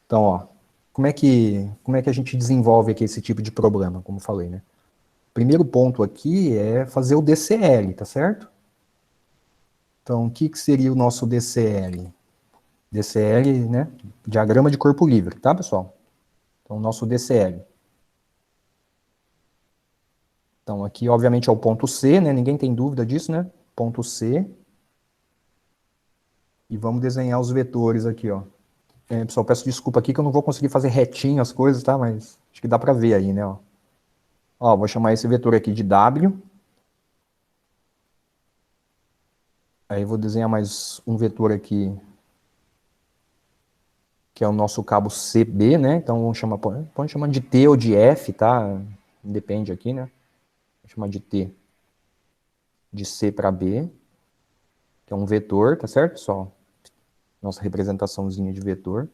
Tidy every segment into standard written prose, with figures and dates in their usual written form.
Então, ó, como é que a gente desenvolve aqui esse tipo de problema, como eu falei, né? Primeiro ponto aqui é fazer o DCL, tá certo? Então, o que seria o nosso DCL? DCL, né? Diagrama de corpo livre, tá, pessoal? Então, o nosso DCL. Então, aqui, obviamente, é o ponto C, né? Ninguém tem dúvida disso, né? Ponto C. E vamos desenhar os vetores aqui, ó. Pessoal, peço desculpa aqui que eu não vou conseguir fazer retinho as coisas, tá? Mas acho que dá pra ver aí, né? Ó, vou chamar esse vetor aqui de W. Aí vou desenhar mais um vetor aqui, que é o nosso cabo CB, né? Então vamos chamar, pode chamar de T ou de F, tá? Depende aqui, né? Vou chamar de T, de C para B, que é um vetor, tá certo, pessoal? Nossa representaçãozinha de vetor.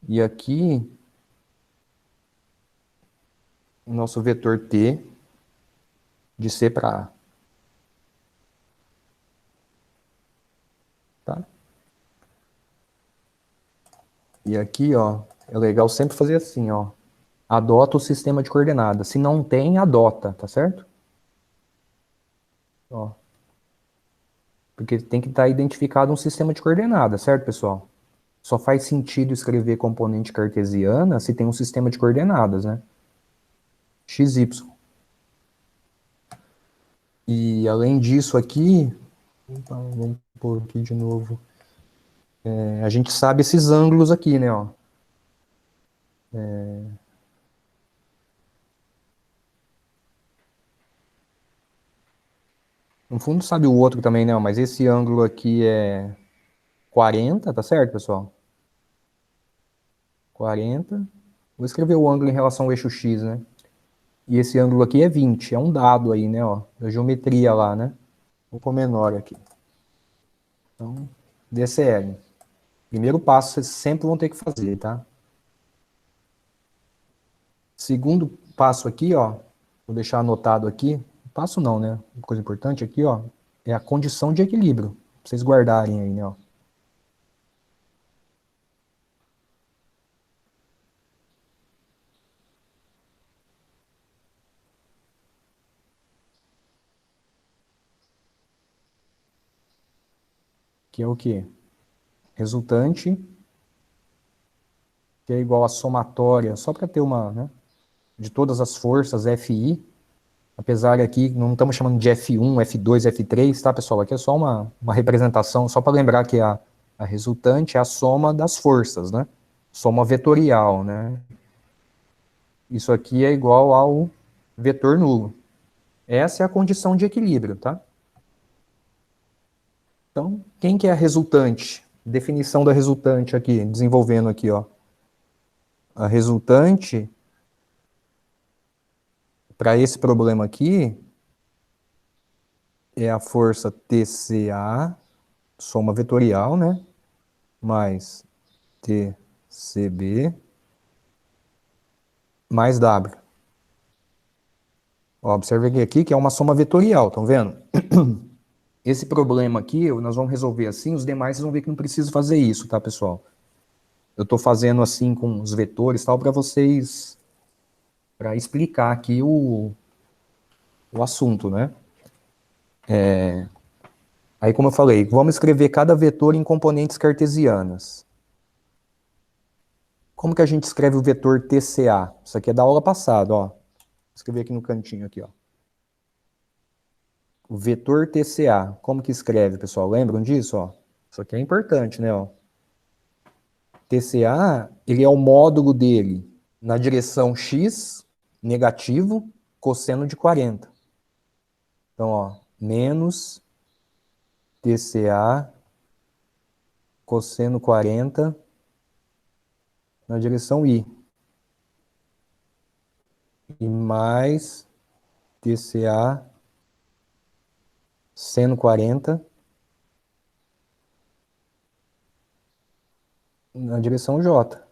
E aqui, o nosso vetor T, de C para A. Tá? E aqui, ó, é legal sempre fazer assim, ó. Adota o sistema de coordenadas. Se não tem, adota, tá certo? Ó, porque tem que estar identificado um sistema de coordenadas, certo, pessoal? Só faz sentido escrever componente cartesiana se tem um sistema de coordenadas, né? X, Y. E além disso aqui, então, vamos pôr aqui de novo. A gente sabe esses ângulos aqui, né? Ó. No fundo sabe o outro também, né? Mas esse ângulo aqui é 40, tá certo, pessoal? 40. Vou escrever o ângulo em relação ao eixo X, né? E esse ângulo aqui é 20, é um dado aí, né? Ó, da geometria lá, né? Vou pôr menor aqui. Então, DCL. Primeiro passo vocês sempre vão ter que fazer, tá? Segundo passo aqui, ó, vou deixar anotado aqui, passo não, né? Uma coisa importante aqui, ó, é a condição de equilíbrio, pra vocês guardarem aí, né, ó. Que é o quê? Resultante, que é igual a somatória, só para ter uma, né, de todas as forças FI, apesar aqui, não estamos chamando de F1, F2, F3, tá, pessoal? Aqui é só uma representação, só para lembrar que a resultante é a soma das forças, né? Soma vetorial, né? Isso aqui é igual ao vetor nulo. Essa é a condição de equilíbrio, tá? Então, quem que é a resultante? Definição da resultante aqui, desenvolvendo aqui, ó. A resultante, para esse problema aqui, é a força TCA, soma vetorial, né? Mais TCB, mais W. Ó, observe aqui que é uma soma vetorial, estão vendo? Esse problema aqui, nós vamos resolver assim, os demais vocês vão ver que não precisa fazer isso, tá, pessoal? Eu estou fazendo assim com os vetores tal para vocês, para explicar aqui o assunto, né? Aí, como eu falei, vamos escrever cada vetor em componentes cartesianas. Como que a gente escreve o vetor TCA? Isso aqui é da aula passada, ó. Vou escrever aqui no cantinho aqui, ó. O vetor TCA. Como que escreve, pessoal? Lembram disso, ó? Isso aqui é importante, né, ó? TCA, ele é o módulo dele na direção x, negativo, cosseno de 40. Então, ó, menos TCA cosseno 40 na direção y. E mais TCA seno 40 na direção j.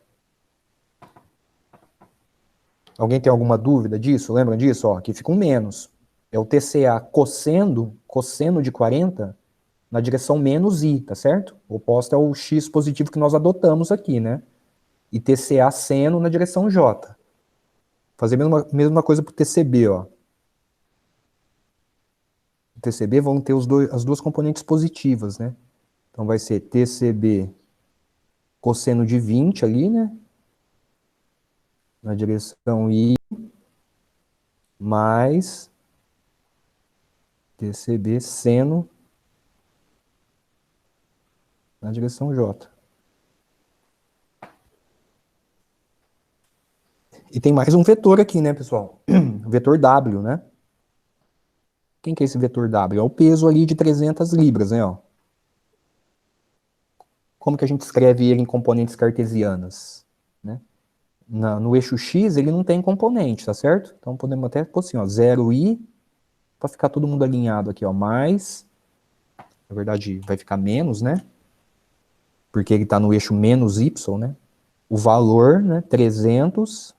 Alguém tem alguma dúvida disso? Lembra disso? Ó, aqui fica um menos. É o TCA cosseno de 40 na direção menos i, tá certo? O oposto é o x positivo que nós adotamos aqui, né? e TCA seno na direção J. Fazer a mesma coisa para o TCB, ó. O TCB vão ter as duas componentes positivas, né? Então vai ser TCB cosseno de 20 ali, né? Na direção I, mais TCB seno na direção J. E tem mais um vetor aqui, né, pessoal? O vetor W, né? Quem que é esse vetor W? É o peso ali de 300 libras, né? Ó. Como que a gente escreve ele em componentes cartesianas? Né? No eixo X ele não tem componente, tá certo? Então podemos até pôr assim, ó, 0i, para ficar todo mundo alinhado aqui, ó, mais, na verdade vai ficar menos, né? Porque ele está no eixo menos y, né? O valor, né, 300J.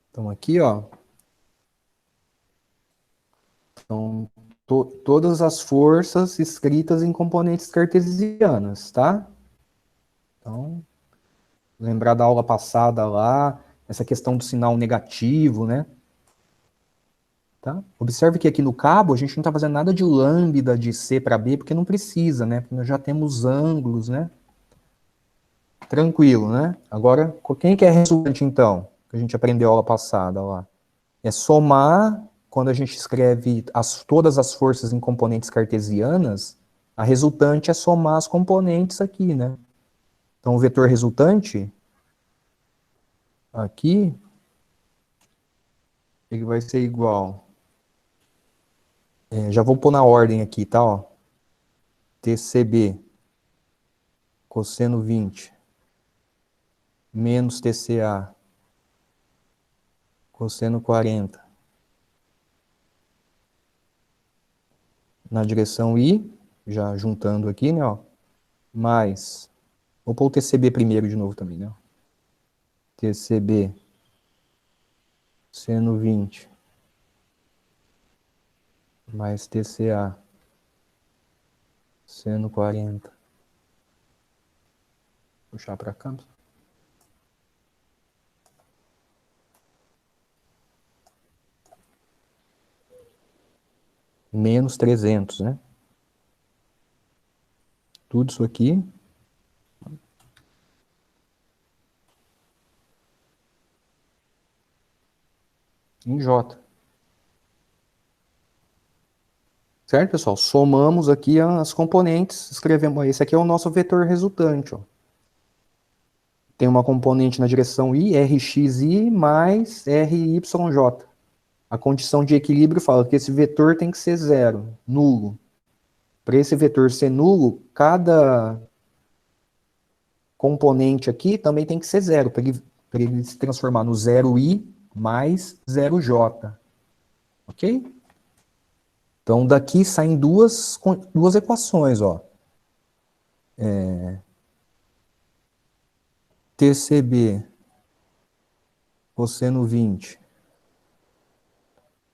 Então aqui, ó, são todas as forças escritas em componentes cartesianas, tá? Então, lembrar da aula passada lá, essa questão do sinal negativo, né? Tá? Observe que aqui no cabo a gente não está fazendo nada de lambda de C para B, porque não precisa, né? Porque nós já temos ângulos, né? Tranquilo, né? Agora, quem que é resultante, então? Que a gente aprendeu a aula passada lá. É somar, quando a gente escreve todas as forças em componentes cartesianas, a resultante é somar as componentes aqui, né? Então, o vetor resultante, aqui, ele vai ser igual. Já vou pôr na ordem aqui, tá? Ó. TCB, cosseno 20, menos TCA, cosseno 40. Na direção I, já juntando aqui, né? Ó, mais, vou pôr o TCB primeiro de novo também, né? TCB, seno 20, mais TCA, seno 40. Puxar para cá. Menos 300, né? Tudo isso aqui. Em J. Certo, pessoal? Somamos aqui as componentes, escrevemos. Esse aqui é o nosso vetor resultante, ó. Tem uma componente na direção I, RXI mais RYJ. A condição de equilíbrio fala que esse vetor tem que ser zero, nulo. Para esse vetor ser nulo, cada componente aqui também tem que ser zero, para ele se transformar no 0i mais 0j. Ok? Então, daqui saem duas equações, ó. TCB cosseno 20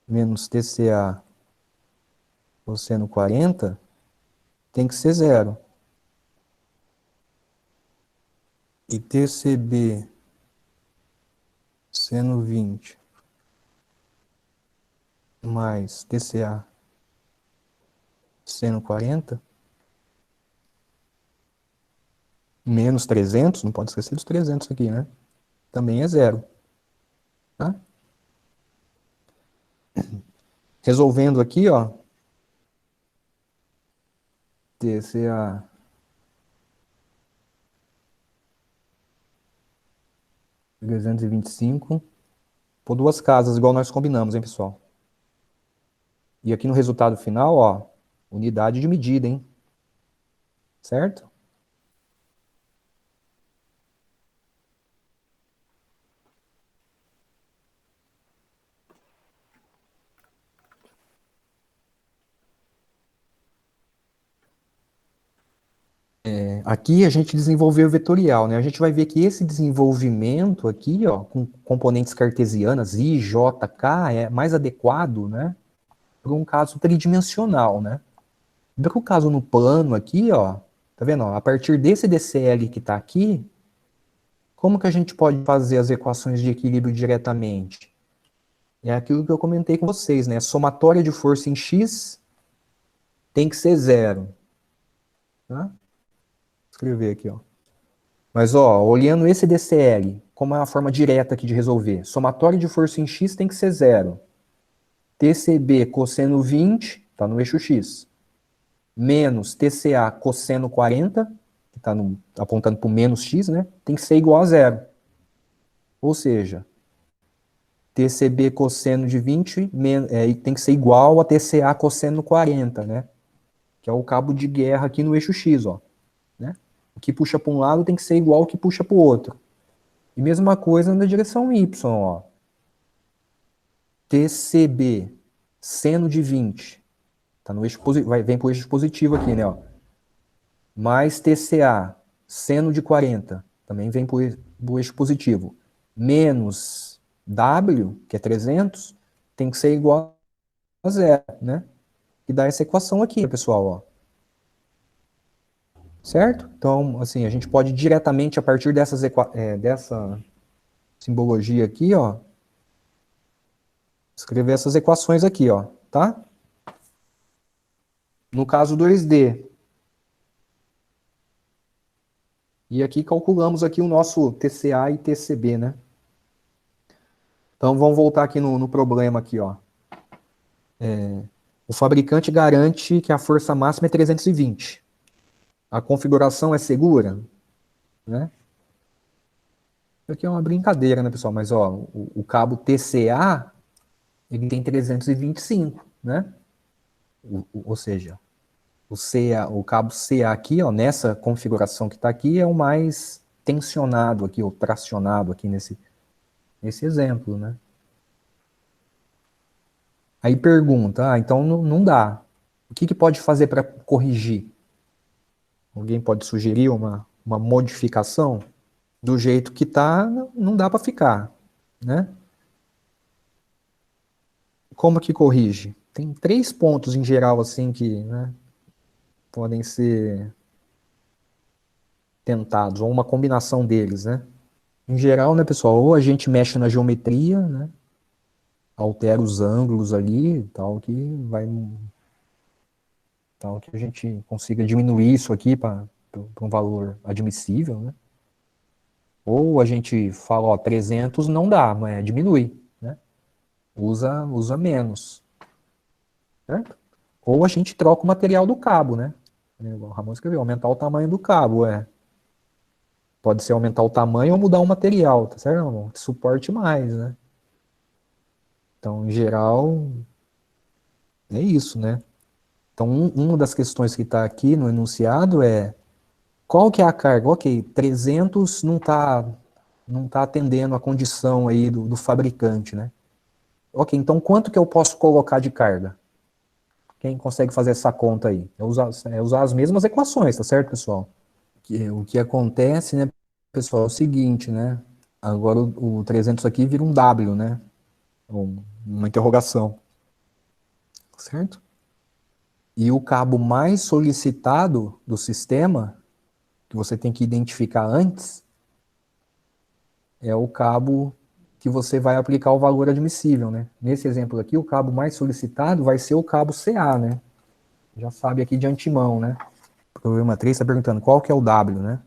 menos TCA cosseno 40 tem que ser zero. E TCB seno 20 mais TCA seno 40 menos 300, não pode esquecer dos 300 aqui, né? Também é zero. Tá? Resolvendo aqui, ó. TCA 325 por duas casas, igual nós combinamos, hein, pessoal? E aqui no resultado final, ó, unidade de medida, hein? Certo? Aqui a gente desenvolveu o vetorial, né? A gente vai ver que esse desenvolvimento aqui, ó, com componentes cartesianas, I, J, K, é mais adequado, né? Para um caso tridimensional, né? No caso no plano aqui, ó, tá vendo? Ó, a partir desse DCL que está aqui, como que a gente pode fazer as equações de equilíbrio diretamente? É aquilo que eu comentei com vocês, né? A somatória de força em X tem que ser zero. Tá? Vou escrever aqui, ó. Mas, ó, olhando esse DCL, como é a forma direta aqui de resolver? Somatória de força em X tem que ser zero. TCB cosseno 20, está no eixo X, menos TCA cosseno 40, que está apontando para o menos X, né? Tem que ser igual a zero. Ou seja, TCB cosseno de 20 tem que ser igual a TCA cosseno 40, né? Que é o cabo de guerra aqui no eixo X, ó. Né? O que puxa para um lado tem que ser igual ao que puxa para o outro. E mesma coisa na direção Y, ó. TCB, seno de 20, tá no eixo vem para o eixo positivo aqui, né? Ó. Mais TCA, seno de 40, também vem para o eixo positivo. Menos W, que é 300, tem que ser igual a zero, né? E dá essa equação aqui, pessoal, ó. Certo? Então, assim, a gente pode diretamente, a partir dessa simbologia aqui, ó, escrever essas equações aqui, ó, tá? No caso 2D. E aqui calculamos aqui o nosso TCA e TCB, né? Então vamos voltar aqui no problema aqui, ó. O fabricante garante que a força máxima é 320. A configuração é segura, né? Isso aqui é uma brincadeira, né, pessoal? Mas, ó, o cabo TCA, ele tem 325, né? Ou seja, o cabo CA aqui, ó, nessa configuração que está aqui, é o mais tensionado aqui, ou tracionado aqui nesse exemplo, né? Aí pergunta, então não dá. O que pode fazer para corrigir? Alguém pode sugerir uma modificação? Do jeito que está, não dá para ficar, né? Como que corrige? Tem 3 pontos em geral, assim, que, né, podem ser tentados, ou uma combinação deles, né? Em geral, né, pessoal, ou a gente mexe na geometria, né, altera os ângulos ali, tal que a gente consiga diminuir isso aqui para um valor admissível, né? Ou a gente fala, ó, 300 não dá, mas diminui, né? Usa menos, certo? Ou a gente troca o material do cabo, né? O Ramon escreveu, aumentar o tamanho do cabo, Pode ser aumentar o tamanho ou mudar o material, tá certo, Ramon? Que suporte mais, né? Então, em geral, é isso, né? Então, uma das questões que está aqui no enunciado é qual que é a carga? Ok, 300 não tá atendendo a condição aí do fabricante, né? Ok, então quanto que eu posso colocar de carga? Quem consegue fazer essa conta aí? É usar as mesmas equações, tá certo, pessoal? O que acontece, né, pessoal, é o seguinte, né? Agora o 300 aqui vira um W, né? Uma interrogação, certo? E o cabo mais solicitado do sistema, que você tem que identificar antes, é o cabo que você vai aplicar o valor admissível, né? Nesse exemplo aqui, o cabo mais solicitado vai ser o cabo CA, né? Já sabe aqui de antemão, né? O problema 3 está perguntando qual que é o W, né?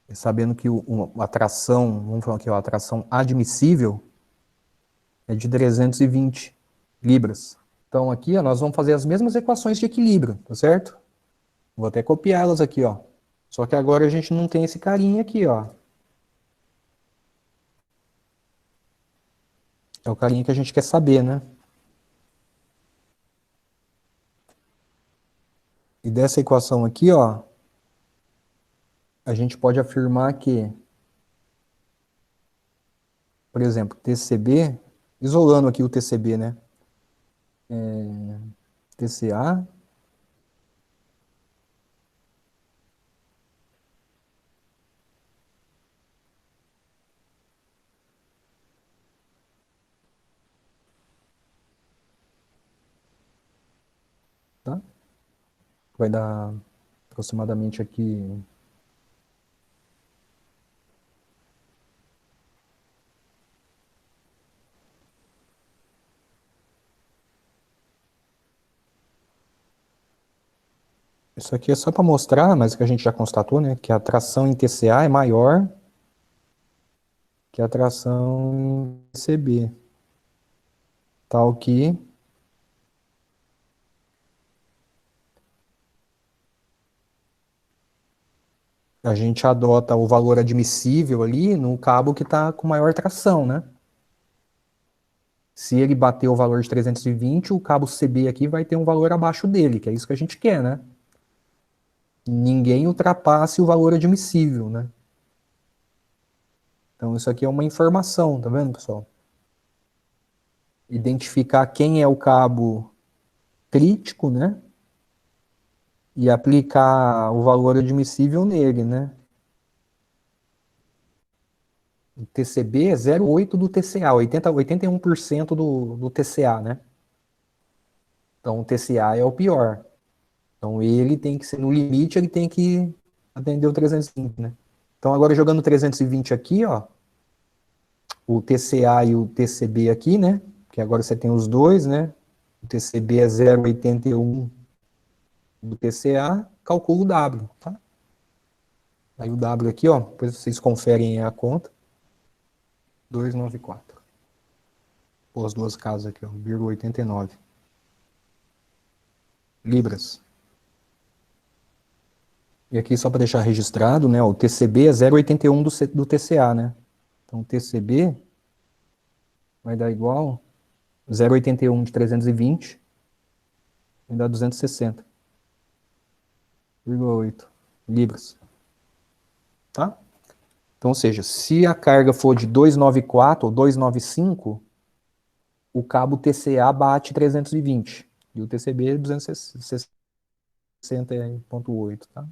E sabendo que a tração, vamos falar aqui, ó, a tração admissível é de 320 libras. Então aqui, ó, nós vamos fazer as mesmas equações de equilíbrio, tá certo? Vou até copiá-las aqui, ó. Só que agora a gente não tem esse carinha aqui, ó. É o carinha que a gente quer saber, né? E dessa equação aqui, ó, a gente pode afirmar que, por exemplo, TCB, isolando aqui o TCB, né? TCA tá? Vai dar aproximadamente aqui... Isso aqui é só para mostrar, mas que a gente já constatou, né? Que a tração em TCA é maior que a tração em TCB. Tal que a gente adota o valor admissível ali no cabo que está com maior tração, né? Se ele bater o valor de 320, o cabo CB aqui vai ter um valor abaixo dele, que é isso que a gente quer, né? Ninguém ultrapasse o valor admissível, né? Então isso aqui é uma informação, tá vendo, pessoal? Identificar quem é o cabo crítico, né? E aplicar o valor admissível nele, né? O TCB é 0,8 do TCA, 81% do TCA, né? Então o TCA é o pior. Então ele tem que ser, no limite, ele tem que atender o 320, né? Então agora jogando 320 aqui, ó, o TCA e o TCB aqui, né? Que agora você tem os dois, né? O TCB é 0,81 do TCA, calcula o W, tá? Aí o W aqui, ó, depois vocês conferem a conta. 294. Pô, as duas casas aqui, ó, 0,89 libras. E aqui, só para deixar registrado, né, o TCB é 0,81 do TCA, né? Então, o TCB vai dar igual 0,81 de 320, vai dar 260,8 libras, tá? Então, ou seja, se a carga for de 294 ou 295, o cabo TCA bate 320 e o TCB 260,8, tá?